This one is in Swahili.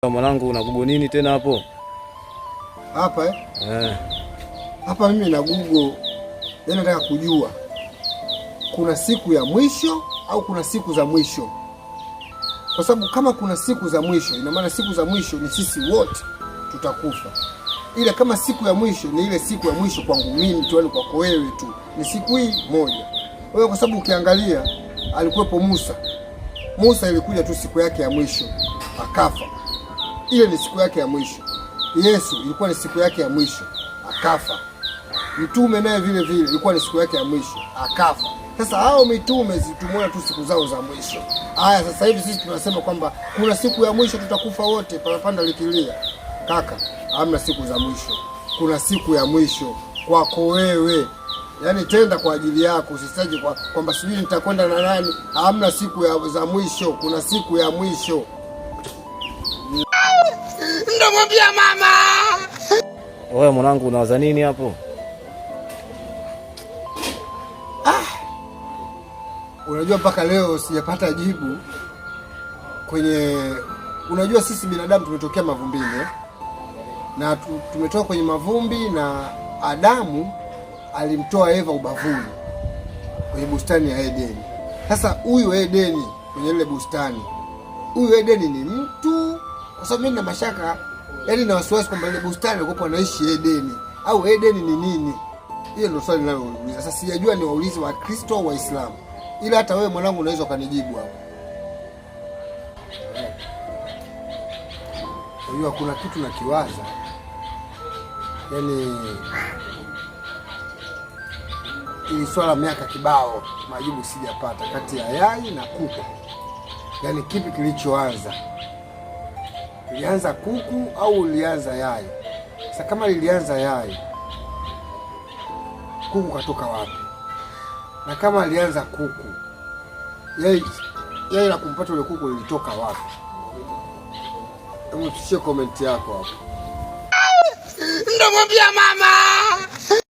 Mwanangu una Google nini tena hapo? Hapa hapa mimi na Google, yani nataka kujua kuna siku ya mwisho au kuna siku za mwisho. Kwa sababu kama kuna siku za mwisho, ina maana siku za mwisho ni sisi wote tutakufa. Ila kama siku ya mwisho ni ile siku ya mwisho kwangu mimi tu, kwako wewe tu, ni siku hii moja. Wewe kwa sababu ukiangalia alikuwepo Musa ilikuja tu siku yake ya mwisho akafa. Ile ni siku yake ya mwisho. Yesu ilikuwa ni siku yake ya mwisho akafa. Mtume naye vile vile ilikuwa ni siku yake ya mwisho akafa. Sasa hao mitume zitumona tu siku zao za mwisho. Haya, sasa hivi sisi tunasema kwamba kuna siku ya mwisho tutakufa wote, parapanda likilia. Kaka, hamna siku za mwisho. Kuna siku ya mwisho kwako wewe. Yaani tenda kwa ajili yako, usisije kwamba sijui nitakwenda na nani. Hamna siku za mwisho, kuna siku ya mwisho. Ndo mwambia mama. Wewe mwanangu unawaza nini hapo? Unajua mpaka leo sijapata jibu kwenye, unajua sisi binadamu tumetokea mavumbini na tumetoka kwenye mavumbi, na Adamu alimtoa Eva ubavuni kwenye bustani ya Edeni. Sasa huyu Edeni kwenye ile bustani, huyu Edeni ni mtu? Kwa sababu mimi na mashaka, yaani na wasiwasi kwamba ile bustani ilikuwa anaishi Edeni, au Edeni ni nini? Hiyo ndio swali ninaloulizwa. Sasa sijajua ni waulize wa Kristo au Waislamu. Ila hata wewe mwanangu unaweza ukanijibu hapo. Unajua kuna kitu nakiwaza, yaani ili swala miaka kibao majibu sijapata, kati ya yai na kuku. Yaani kipi kilichoanza? Ilianza kuku au ulianza yai? Sasa kama lilianza yai, kuku katoka wapi? Na kama alianza kuku, yai la kumpata ule kuku lilitoka wapi? Hebu tushie comment yako hapo. Ndo mwambia mama.